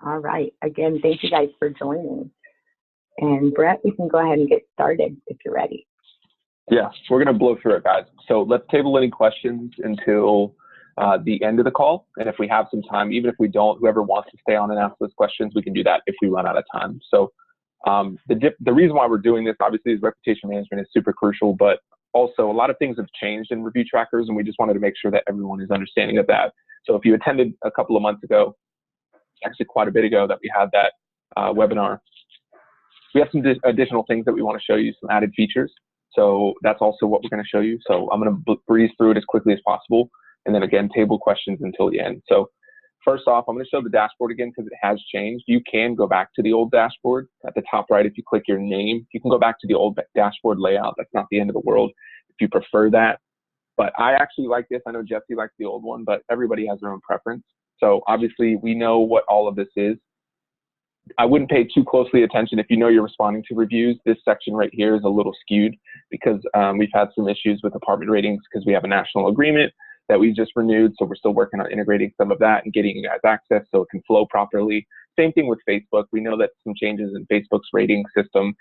All right. Again, thank you guys for joining. And Brett, we can go ahead and get started if you're ready. Yeah, we're going to blow through it, guys. So let's table any questions until the end of the call. And if we have some time, even if we don't, whoever wants to stay on and ask those questions, we can do that if we run out of time. So the reason why we're doing this, obviously, is reputation management is super crucial, but also a lot of things have changed in review trackers, and we just wanted to make sure that everyone is understanding of that. So if you attended a couple of months ago, actually quite a bit ago that we had that webinar, we have some additional things that we want to show you, some added features. So that's also what we're going to show you. So I'm going to breeze through it as quickly as possible. And then again, table questions until the end. So first off, I'm going to show the dashboard again because it has changed. You can go back to the old dashboard at the top right. If you click your name, you can go back to the old dashboard layout. That's not the end of the world if you prefer that. But I actually like this. I know Jesse likes the old one, but everybody has their own preference. So obviously we know what all of this is. I wouldn't pay too closely attention if you know you're responding to reviews. This section right here is a little skewed because we've had some issues with apartment ratings because we have a national agreement that we just renewed. So we're still working on integrating some of that and getting you guys access so it can flow properly. Same thing with Facebook. We know that some changes in Facebook's rating system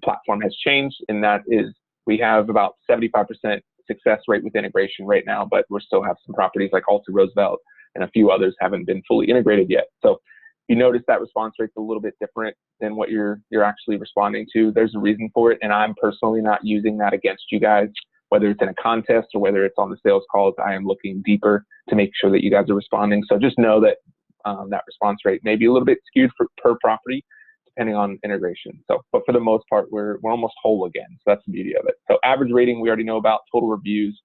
platform has changed, and that is we have about 75% success rate with integration right now, but we still have some properties like Alta Roosevelt and a few others haven't been fully integrated yet. So you notice that response rate's a little bit different than what you're actually responding to. There's a reason for it, and I'm personally not using that against you guys, whether it's in a contest or whether it's on the sales calls. I am looking deeper to make sure that you guys are responding. So just know that that response rate may be a little bit skewed per property, depending on integration. So, but for the most part, we're almost whole again. So that's the beauty of it. So average rating, we already know about, total reviews,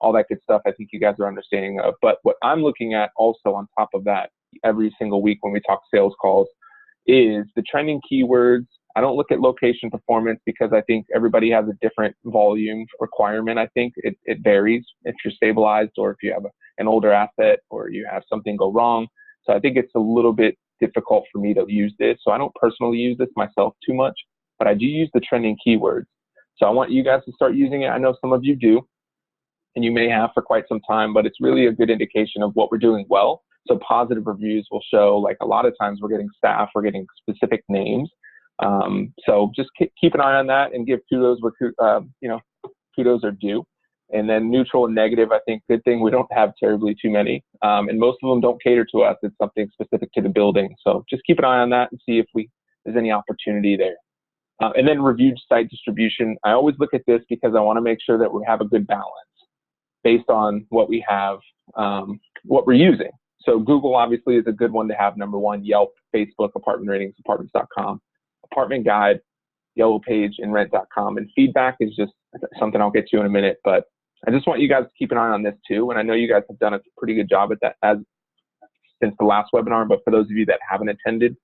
all that good stuff. I think you guys are understanding of. But what I'm looking at also on top of that, every single week when we talk sales calls, is the trending keywords. I don't look at location performance because I think everybody has a different volume requirement. I think it varies if you're stabilized or if you have an older asset or you have something go wrong. So I think it's a little bit difficult for me to use this. So I don't personally use this myself too much, but I do use the trending keywords. So I want you guys to start using it. I know some of you do, and you may have for quite some time, but it's really a good indication of what we're doing well. So positive reviews will show, like a lot of times we're getting staff, we're getting specific names. So just keep an eye on that and give kudos where kudos are due. And then neutral and negative, I think good thing we don't have terribly too many. And most of them don't cater to us. It's something specific to the building. So just keep an eye on that and see if there's any opportunity there. And then reviewed site distribution. I always look at this because I want to make sure that we have a good balance based on what we have, what we're using. So Google obviously is a good one to have, number one. Yelp, Facebook, apartment ratings, apartments.com, apartment guide, yellow page, and rent.com. And feedback is just something I'll get to in a minute, but I just want you guys to keep an eye on this too. And I know you guys have done a pretty good job at that since the last webinar, but for those of you that haven't attended,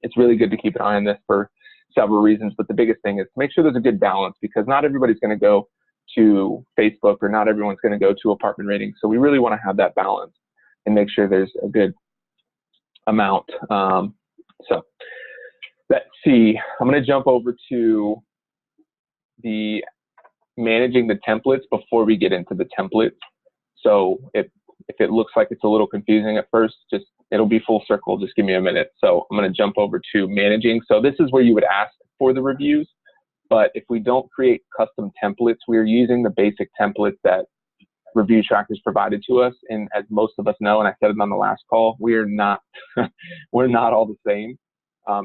it's really good to keep an eye on this for several reasons. But the biggest thing is to make sure there's a good balance, because not everybody's going to go to Facebook or not everyone's going to go to apartment ratings. So we really want to have that balance and make sure there's a good amount. So let's see, I'm going to jump over to the managing the templates before we get into the templates. So if it looks like it's a little confusing at first, it'll be full circle. Just give me a minute. So I'm going to jump over to managing. So this is where you would ask for the reviews, but if we don't create custom templates, we're using the basic templates that review trackers provided to us. And as most of us know, and I said it on the last call, we're not all the same.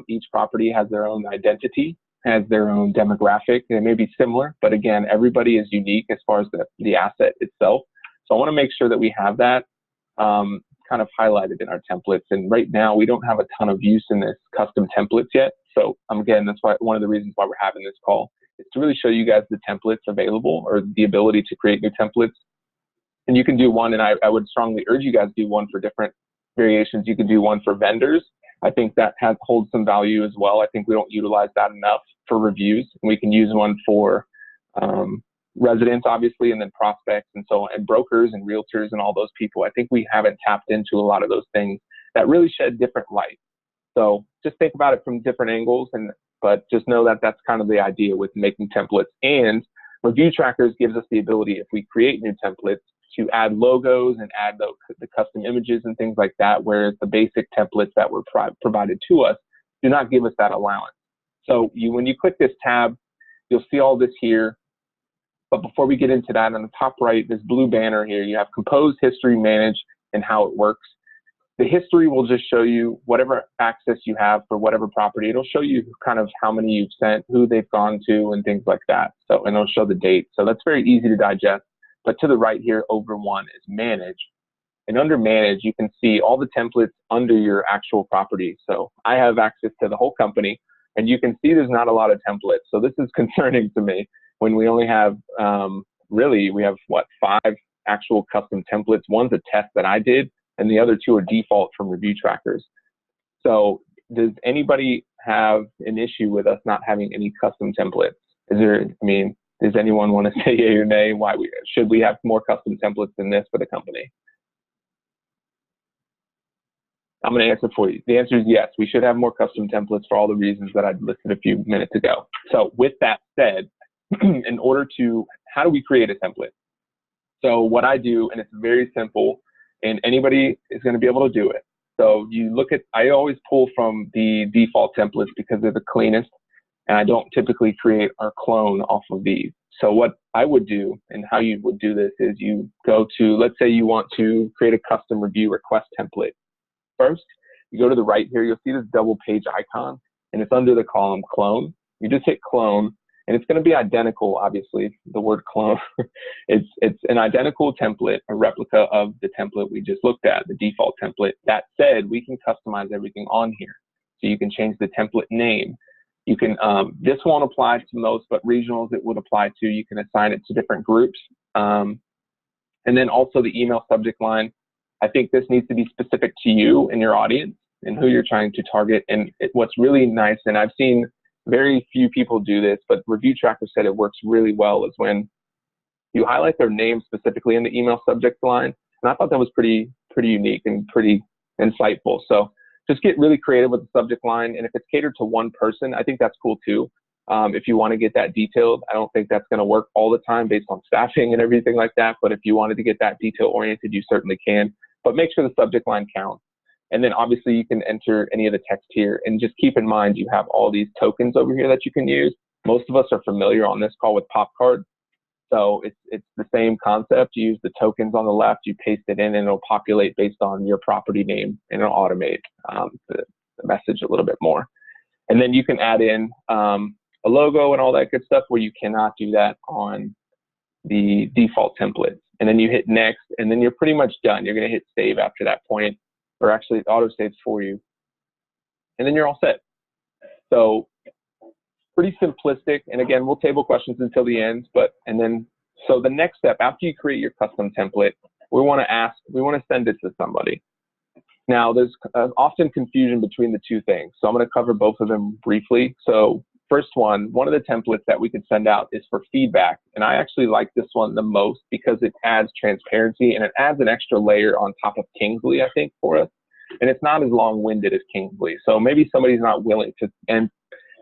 Each property has their own identity, has their own demographic. They may be similar, but again, everybody is unique as far as the asset itself. So I want to make sure that we have that kind of highlighted in our templates. And right now, we don't have a ton of use in this custom templates yet. So again, that's why one of the reasons why we're having this call is to really show you guys the templates available, or the ability to create new templates. And you can do one, and I would strongly urge you guys to do one for different variations. You can do one for vendors. I think that holds some value as well. I think we don't utilize that enough for reviews. And we can use one for residents, obviously, and then prospects and so on, and brokers and realtors and all those people. I think we haven't tapped into a lot of those things that really shed different light. So just think about it from different angles, but just know that that's kind of the idea with making templates. And review trackers gives us the ability, if we create new templates, to add logos and add the custom images and things like that, whereas the basic templates that were provided to us do not give us that allowance. So when you click this tab, you'll see all this here. But before we get into that, on the top right, this blue banner here, you have compose, history, manage, and how it works. The history will just show you whatever access you have for whatever property. It'll show you kind of how many you've sent, who they've gone to, and things like that. So, and it'll show the date. So that's very easy to digest. But to the right here, over one is manage. And under manage, you can see all the templates under your actual property. So I have access to the whole company, and you can see there's not a lot of templates. So this is concerning to me when we only have, really, we have what, 5 actual custom templates. One's a test that I did, and the other 2 are default from review trackers. So does anybody have an issue with us not having any custom templates? Does anyone want to say yay or nay? Should we have more custom templates than this for the company? I'm going to answer for you. The answer is yes. We should have more custom templates for all the reasons that I listed a few minutes ago. So with that said, how do we create a template? So what I do, and it's very simple, and anybody is going to be able to do it. So I always pull from the default templates because they're the cleanest, and I don't typically create or clone off of these. So what I would do, and how you would do this, is you go to, let's say you want to create a custom review request template. First, you go to the right here, you'll see this double page icon, and it's under the column clone. You just hit clone, and it's going to be identical, obviously, the word clone. It's an identical template, a replica of the template we just looked at, the default template. That said, we can customize everything on here. So you can change the template name. You can, this won't apply to most, but regionals it would apply to. You can assign it to different groups. And then also the email subject line. I think this needs to be specific to you and your audience and who you're trying to target. And what's really nice, and I've seen very few people do this, but Review Tracker said it works really well, is when you highlight their name specifically in the email subject line. And I thought that was pretty unique and pretty insightful. So just get really creative with the subject line. And if it's catered to one person, I think that's cool too. If you want to get that detailed, I don't think that's going to work all the time based on staffing and everything like that. But if you wanted to get that detail oriented, you certainly can. But make sure the subject line counts. And then obviously you can enter any of the text here, and just keep in mind you have all these tokens over here that you can use. Most of us are familiar on this call with pop cards. So it's the same concept. You use the tokens on the left, you paste it in, and it'll populate based on your property name, and it'll automate the message a little bit more. And then you can add in a logo and all that good stuff, where you cannot do that on the default templates. And then you hit next, and then you're pretty much done. You're going to hit save after that point. Or actually it auto saves for you, and then you're all set. So pretty simplistic. And again, we'll table questions until the end, so the next step after you create your custom template, we want to send it to somebody. Now there's often confusion between the two things. So I'm going to cover both of them briefly. So first one of the templates that we could send out is for feedback. And I actually like this one the most because it adds transparency and it adds an extra layer on top of Kingsley, I think, for us. And it's not as long-winded as Kingsley. So maybe somebody's not willing to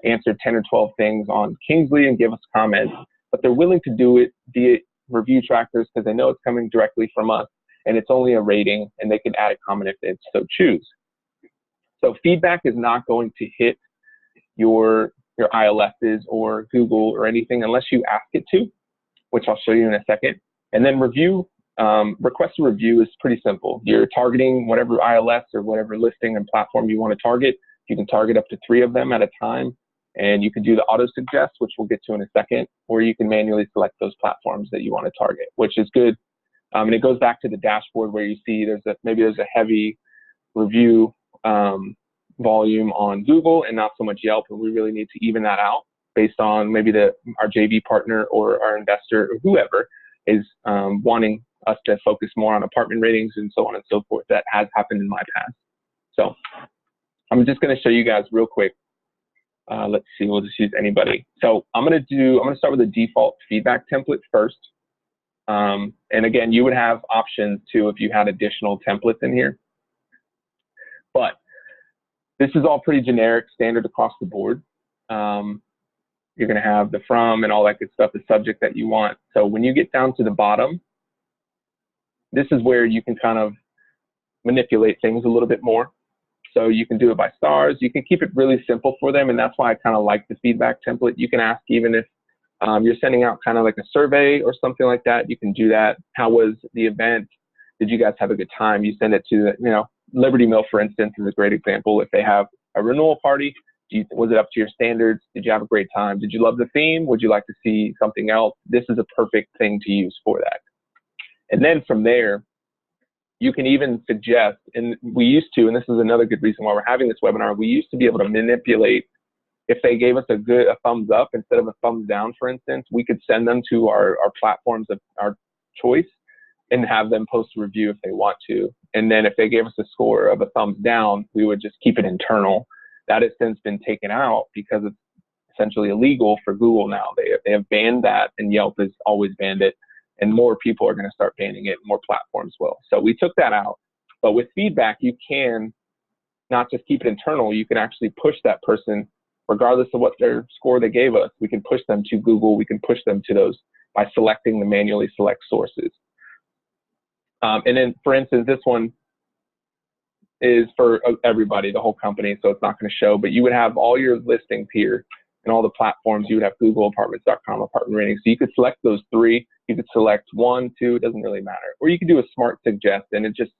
answer 10 or 12 things on Kingsley and give us comments, but they're willing to do it via review trackers because they know it's coming directly from us and it's only a rating, and they can add a comment if they so choose. So feedback is not going to hit your ILSs or Google or anything unless you ask it to, which I'll show you in a second. And then request a review is pretty simple. You're targeting whatever ILS or whatever listing and platform you want to target. You can target up to 3 of them at a time, and you can do the auto suggest, which we'll get to in a second, or you can manually select those platforms that you want to target, which is good. And it goes back to the dashboard where you see maybe there's a heavy review volume on Google and not so much Yelp, and we really need to even that out based on maybe our JV partner or our investor or whoever is wanting us to focus more on apartment ratings and so on and so forth. That has happened in my past. So I'm just going to show you guys real quick. Let's see, we'll just use anybody. So I'm going to start with the default feedback template first. And again, you would have options too if you had additional templates in here. But this is all pretty generic, standard across the board. You're going to have the from and all that good stuff, the subject that you want. So when you get down to the bottom, this is where you can kind of manipulate things a little bit more. So you can do it by stars. You can keep it really simple for them. And that's why I kind of like the feedback template. You can ask even if you're sending out kind of like a survey or something like that. You can do that. How was the event? Did you guys have a good time? You send it to, Liberty Mill, for instance, is a great example. If they have a renewal party, was it up to your standards? Did you have a great time? Did you love the theme? Would you like to see something else? This is a perfect thing to use for that. And then from there, you can even suggest, and we used to, and this is another good reason why we're having this webinar, we used to be able to manipulate. If they gave us a thumbs up instead of a thumbs down, for instance, we could send them to our platforms of our choice and have them post a review if they want to. And then if they gave us a score of a thumbs down, we would just keep it internal. That has since been taken out because it's essentially illegal for Google now. They have banned that, and Yelp has always banned it. And more people are going to start banning it, more platforms will. So we took that out. But with feedback, you can not just keep it internal, you can actually push that person, regardless of what their score they gave us, we can push them to Google, we can push them to those by selecting the manually select sources. And then, for instance, this one is for everybody, the whole company, so it's not going to show, but you would have all your listings here and all the platforms. You would have Google, apartments.com, apartment ratings. So you could select those three. You could select 1, 2, it doesn't really matter. Or you could do a smart suggest, and it just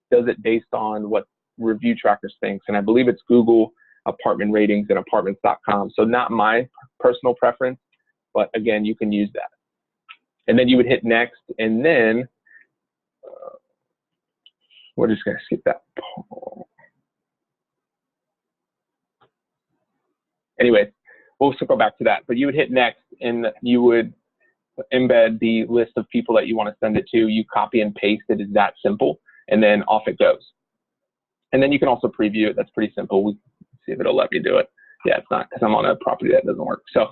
does it based on what Review Trackers thinks. And I believe it's Google, apartment ratings, and apartments.com. So not my personal preference, but again, you can use that. And then you would hit next, and then we're just going to skip that. Anyway, we'll circle back to that. But you would hit next, and you would embed the list of people that you want to send it to. You copy and paste it. It's that simple, and then off it goes. And then you can also preview it. That's pretty simple. We'll see if it'll let me do it. Yeah, it's not, because I'm on a property that doesn't work. So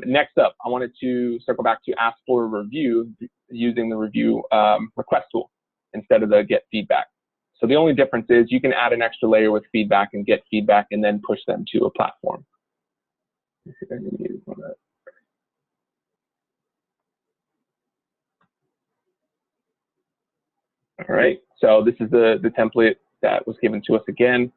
next up, I wanted to circle back to ask for a review using the review request tool instead of the get feedback. So the only difference is you can add an extra layer with feedback and get feedback and then push them to a platform. Let's see if I can use one of that. All right, so this is the template that was given to us again.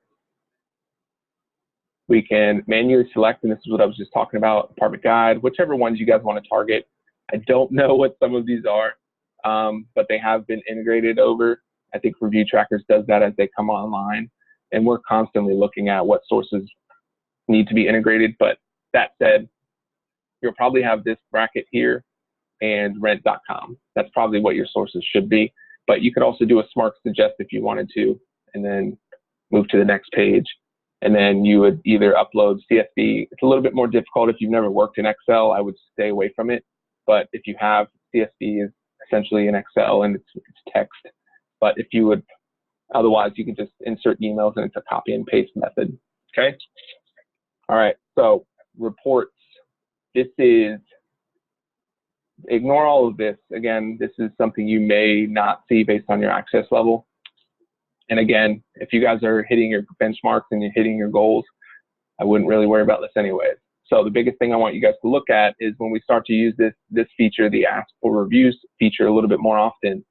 We can manually select, and this is what I was just talking about, apartment guide, whichever ones you guys want to target. I don't know what some of these are, but they have been integrated over. I think Review Trackers does that as they come online, and we're constantly looking at what sources need to be integrated. But that said, you'll probably have this bracket here and rent.com. That's probably what your sources should be. But you could also do a smart suggest if you wanted to, and then move to the next page. And then you would either upload CSV. It's a little bit more difficult if you've never worked in Excel. I would stay away from it. But if you have, CSV is essentially in Excel, and it's text. But if you would, otherwise, you can just insert emails, and it's a copy and paste method. Okay. All right. So reports. This is, ignore all of this. Again, this is something you may not see based on your access level. And again, if you guys are hitting your benchmarks and you're hitting your goals, I wouldn't really worry about this anyways. So the biggest thing I want you guys to look at is when we start to use this feature, the ask for reviews feature, a little bit more often,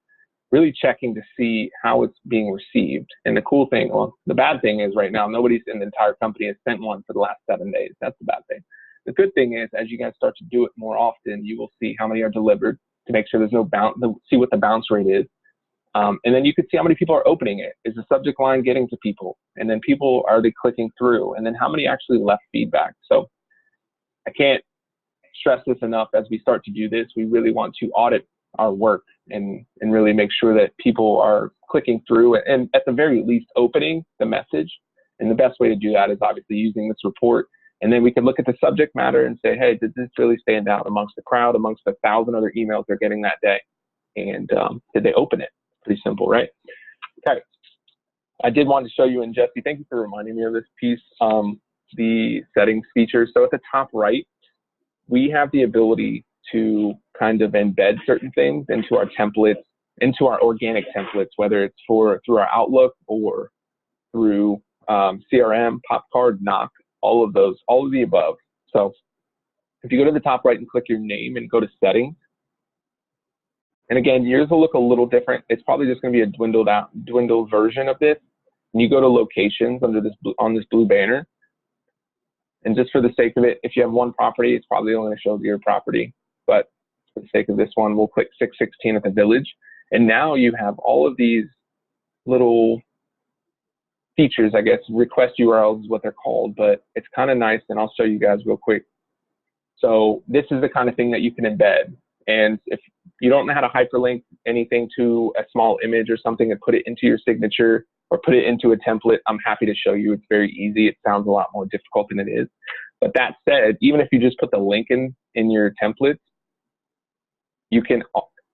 really checking to see how it's being received. And the cool thing, well, the bad thing is right now, nobody's in the entire company has sent one for the last 7 days. That's the bad thing. The good thing is, as you guys start to do it more often, you will see how many are delivered to make sure there's no bounce, see what the bounce rate is. And then you can see how many people are opening it. Is the subject line getting to people? And then people, are they clicking through? And then how many actually left feedback? So I can't stress this enough. As we start to do this, we really want to audit our work and really make sure that people are clicking through and at the very least opening the message. And the best way to do that is obviously using this report. And then we can look at the subject matter and say, hey, did this really stand out amongst the crowd, amongst the 1,000 other emails they're getting that day? And did they open it? Pretty simple, right? Okay. I did want to show you, and Jesse, thank you for reminding me of this piece, the settings feature. So at the top right, we have the ability to kind of embed certain things into our templates, into our organic templates, whether it's through our Outlook or through CRM, PopCard, Knock, all of those, all of the above. So if you go to the top right and click your name and go to settings, And again, yours will look a little different. It's probably just going to be a dwindled version of this. And you go to locations under this on this blue banner. And just for the sake of it, if you have one property, it's probably only going to show your property. But for the sake of this one, we'll click 616 at the village. And now you have all of these little features, I guess. Request URLs is what they're called, but it's kind of nice, and I'll show you guys real quick. So this is the kind of thing that you can embed. And if you don't know how to hyperlink anything to a small image or something and put it into your signature or put it into a template, I'm happy to show you. It's very easy. It sounds a lot more difficult than it is. But that said, even if you just put the link in your template, you can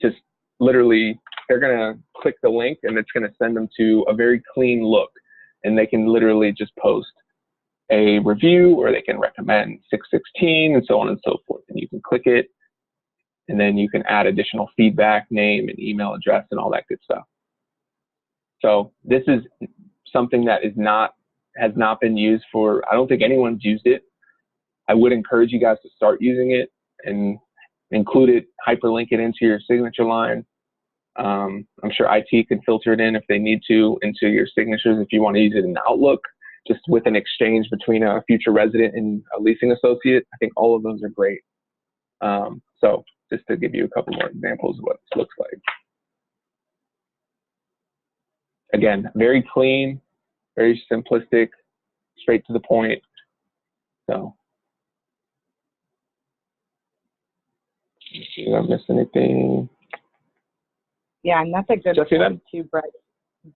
just literally, they're going to click the link and it's going to send them to a very clean look. And they can literally just post a review, or they can recommend 616 and so on and so forth. And you can click it, and then you can add additional feedback, name and email address and all that good stuff. So this is something that has not been used for, I don't think anyone's used it. I would encourage you guys to start using it and include it, hyperlink it into your signature line. I'm sure IT can filter it in if they need to into your signatures if you want to use it in Outlook, just with an exchange between a future resident and a leasing associate. I think all of those are great. So just to give you a couple more examples of what this looks like. Again, very clean, very simplistic, straight to the point. So, did I miss anything? Yeah, and that's a good point too, Brett.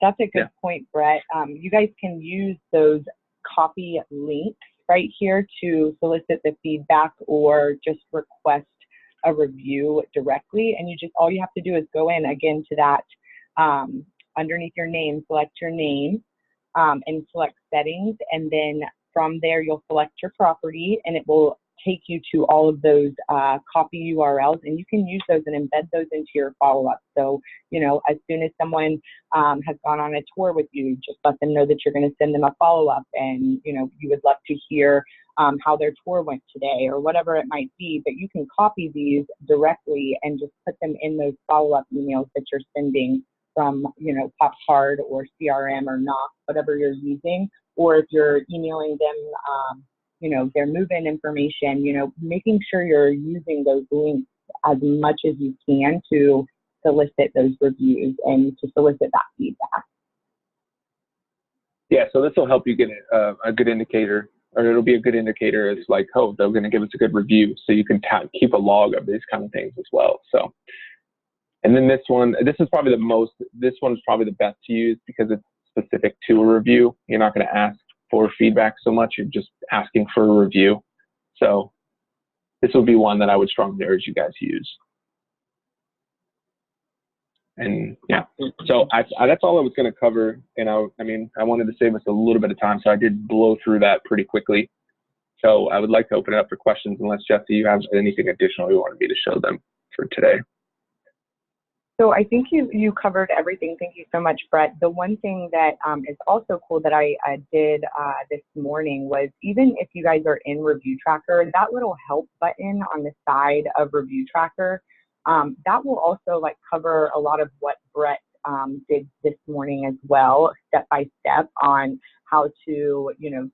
That's a good point, Brett. You guys can use those copy links right here to solicit the feedback or just request a review directly. And all you have to do is go in again to that underneath your name, select your name and select settings. And then from there, you'll select your property and it will take you to all of those copy URLs, and you can use those and embed those into your follow-up. So, you know, as soon as someone has gone on a tour with you, just let them know that you're going to send them a follow-up, and, you know, you would love to hear how their tour went today or whatever it might be. But you can copy these directly and just put them in those follow-up emails that you're sending from, you know, PopCard or CRM or Knox, whatever you're using, or if you're emailing them, you know, their move-in information, you know, making sure you're using those links as much as you can to solicit those reviews and to solicit that feedback. Yeah, so this will help you get a good indicator, or it'll be a good indicator. It's like, oh, they're going to give us a good review, so you can keep a log of these kind of things as well. So, and then this one is probably the best to use because it's specific to a review. You're not going to ask for feedback so much, you're just asking for a review. So this would be one that I would strongly urge you guys to use. And yeah, so that's all I was going to cover. And I mean, I wanted to save us a little bit of time, so I did blow through that pretty quickly. So I would like to open it up for questions, unless Jesse, you have anything additional you wanted me to show them for today. So I think you covered everything. Thank you so much, Brett. The one thing that is also cool that I did this morning was, even if you guys are in Review Tracker, that little help button on the side of Review Tracker, that will also like cover a lot of what Brett did this morning as well, step by step, on how to, you know,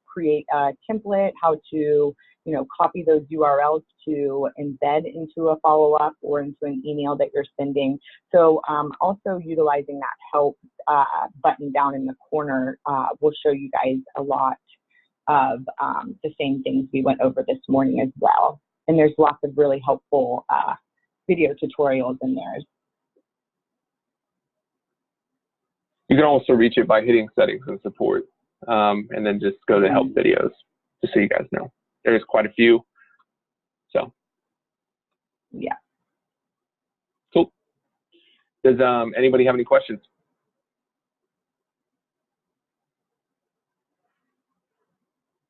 create a template, how to, you know, copy those URLs to embed into a follow-up or into an email that you're sending. So also utilizing that help button down in the corner will show you guys a lot of the same things we went over this morning as well. And there's lots of really helpful video tutorials in there. You can also reach it by hitting settings and support, and then just go to help videos, just so you guys know. There's quite a few. So yeah. Cool. Does anybody have any questions?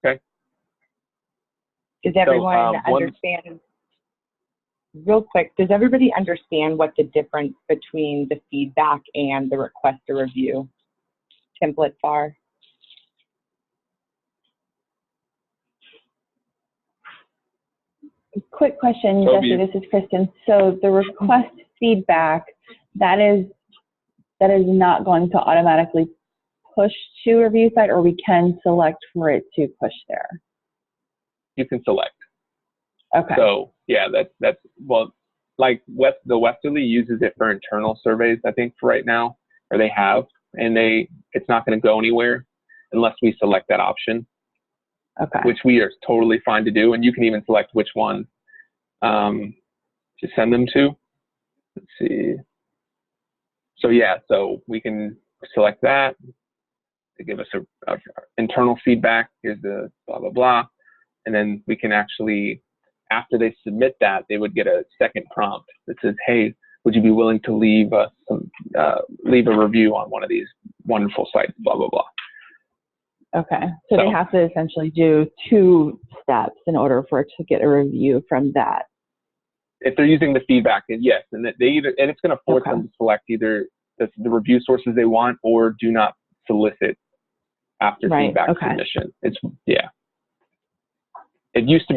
Okay. Does everyone understand? Real quick, does everybody understand what the difference between the feedback and the request a review templates are? Quick question, Jesse, this is Kristen. So the request feedback, that is not going to automatically push to a review site, or we can select for it to push there? You can select. Okay. So yeah, that's well, like the Westerly uses it for internal surveys, I think, for right now, or they have, and it's not going to go anywhere unless we select that option. Okay. Which we are totally fine to do, and you can even select which one to send them to. Let's see. So yeah, so we can select that to give us a internal feedback. Here's the blah blah blah, and then we can actually, after they submit that, they would get a second prompt that says, "Hey, would you be willing to leave a review on one of these wonderful sites?" Blah blah blah. Okay, so they have to essentially do 2 steps in order for it to get a review from that. If they're using the feedback, yes, and that it's going to force them to select either the review sources they want or do not solicit after feedback submission. It used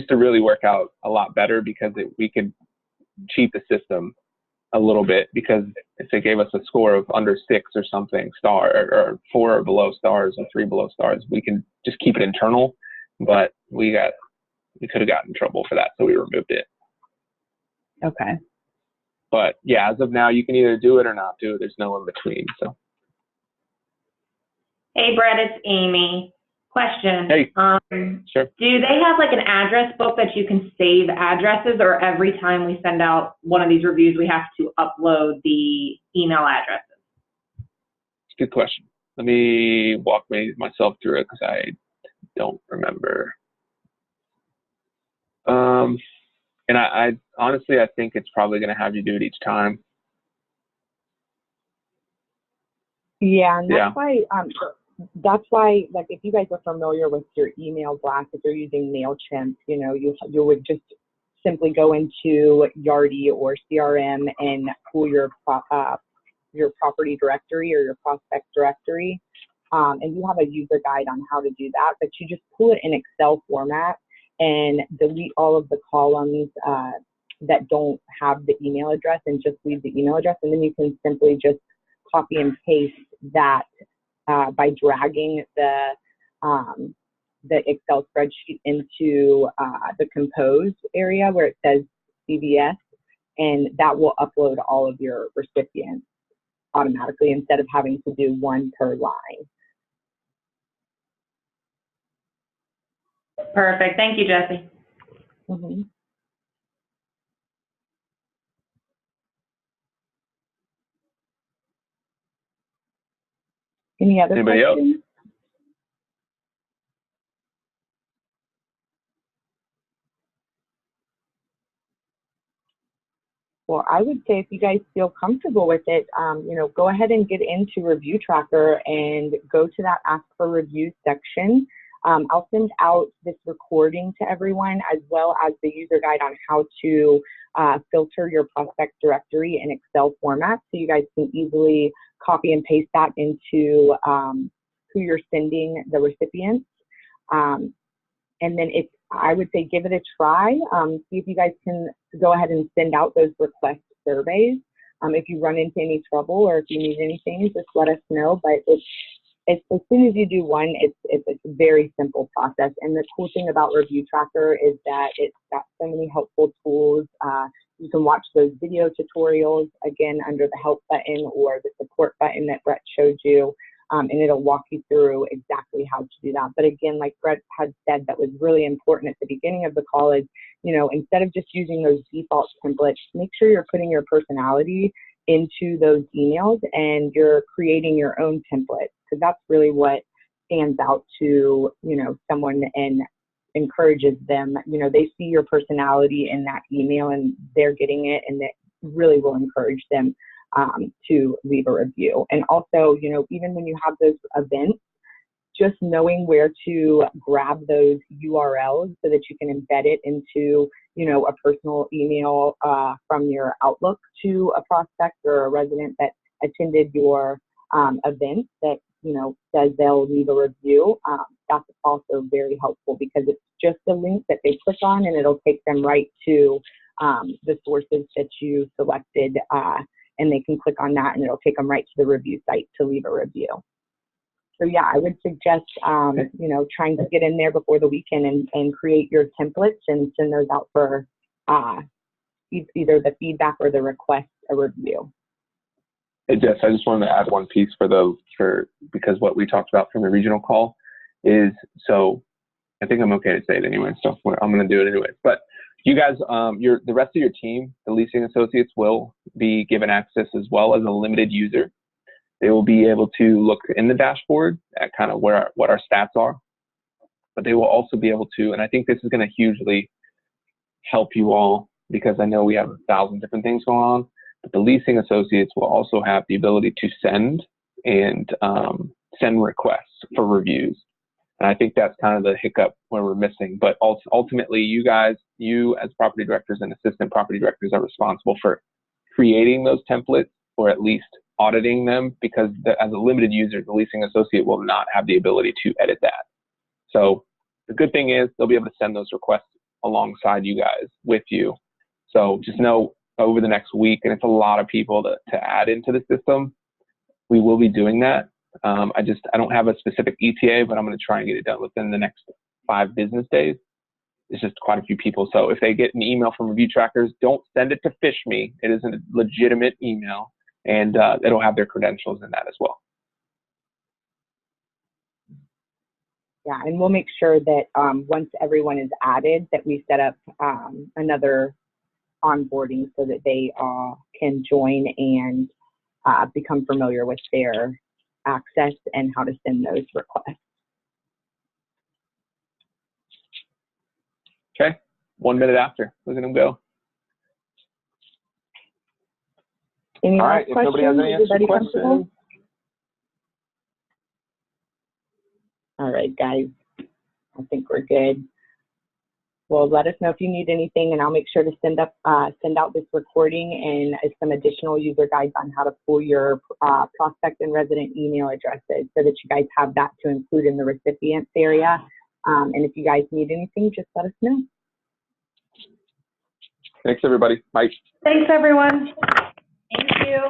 to really work out a lot better because we could cheat the system a little bit, because if they gave us a score of under 6 or something or 4 or below stars or 3 below stars, we can just keep it internal. But we could have gotten in trouble for that, so we removed it. Okay. But yeah, as of now, you can either do it or not do it. There's no in between. So. Hey, Brett, it's Amy. Question. Hey. Sure. Do they have like an address book that you can save addresses, or every time we send out one of these reviews, we have to upload the email addresses? Good question. Let me walk myself through it because I don't remember. And I honestly, I think it's probably going to have you do it each time. Yeah, and that's why, like, if you guys are familiar with your email blast, if you're using MailChimp, you would just simply go into Yardi or CRM and pull your property directory or your prospect directory, and you have a user guide on how to do that. But you just pull it in Excel format and delete all of the columns that don't have the email address, and just leave the email address, and then you can simply just copy and paste that by dragging the Excel spreadsheet into the Compose area where it says CVS, and that will upload all of your recipients automatically instead of having to do one per line. Perfect. Thank you, Jesse. Mm-hmm. Any other Anybody questions? Else? Well, I would say if you guys feel comfortable with it, go ahead and get into Review Tracker and go to that Ask for Review section. I'll send out this recording to everyone, as well as the user guide on how to filter your prospect directory in Excel format, so you guys can easily copy and paste that into who you're sending the recipients. And then I would say give it a try. See if you guys can go ahead and send out those request surveys. If you run into any trouble or if you need anything, just let us know. But as soon as you do one, it's a very simple process. And the cool thing about Review Tracker is that it's got so many helpful tools. You can watch those video tutorials, again, under the help button or the support button that Brett showed you. And it'll walk you through exactly how to do that. But again, like Brett had said, that was really important at the beginning of the call is, instead of just using those default templates, make sure you're putting your personality into those emails and you're creating your own template, because that's really what stands out to, someone and encourages them. They see your personality in that email and they're getting it, and that really will encourage them to leave a review. And also, even when you have those events, just knowing where to grab those URLs so that you can embed it into, a personal email from your Outlook to a prospect or a resident that attended your event that, says they'll leave a review. That's also very helpful, because it's just a link that they click on and it'll take them right to the sources that you selected, and they can click on that and it'll take them right to the review site to leave a review. So yeah, I would suggest, you know, trying to get in there before the weekend and create your templates and send those out for either the feedback or the request a review. Hey Jess, I just wanted to add one piece because what we talked about from the regional call is, so I think I'm okay to say it anyway, so I'm going to do it anyways. But you guys, the rest of your team, the leasing associates, will be given access as well as a limited user. They will be able to look in the dashboard at kind of what our stats are, but they will also be able to, and I think this is going to hugely help you all because I know we have 1,000 different things going on, but the leasing associates will also have the ability to send requests for reviews. And I think that's kind of the hiccup where we're missing. But ultimately, you as property directors and assistant property directors are responsible for creating those templates or at least auditing them, because as a limited user, the leasing associate will not have the ability to edit that. So the good thing is they'll be able to send those requests alongside you guys with you. So just know over the next week, and it's a lot of people to add into the system, we will be doing that. I don't have a specific ETA, but I'm going to try and get it done within the next 5 business days. It's just quite a few people. So if they get an email from Review Trackers, don't send it to Fish Me. It is a legitimate email, and it'll have their credentials in that as well. Yeah, and we'll make sure that once everyone is added, that we set up another onboarding so that they can join and become familiar with their access and how to send those requests. Okay, 1 minute after. Look at them go. Any All last right, if nobody has any extra questions. All right, guys, I think we're good. Well, let us know if you need anything, and I'll make sure to send out this recording and some additional user guides on how to pull your prospect and resident email addresses so that you guys have that to include in the recipients area. And if you guys need anything, just let us know. Thanks, everybody. Bye. Thanks, everyone. Thank you.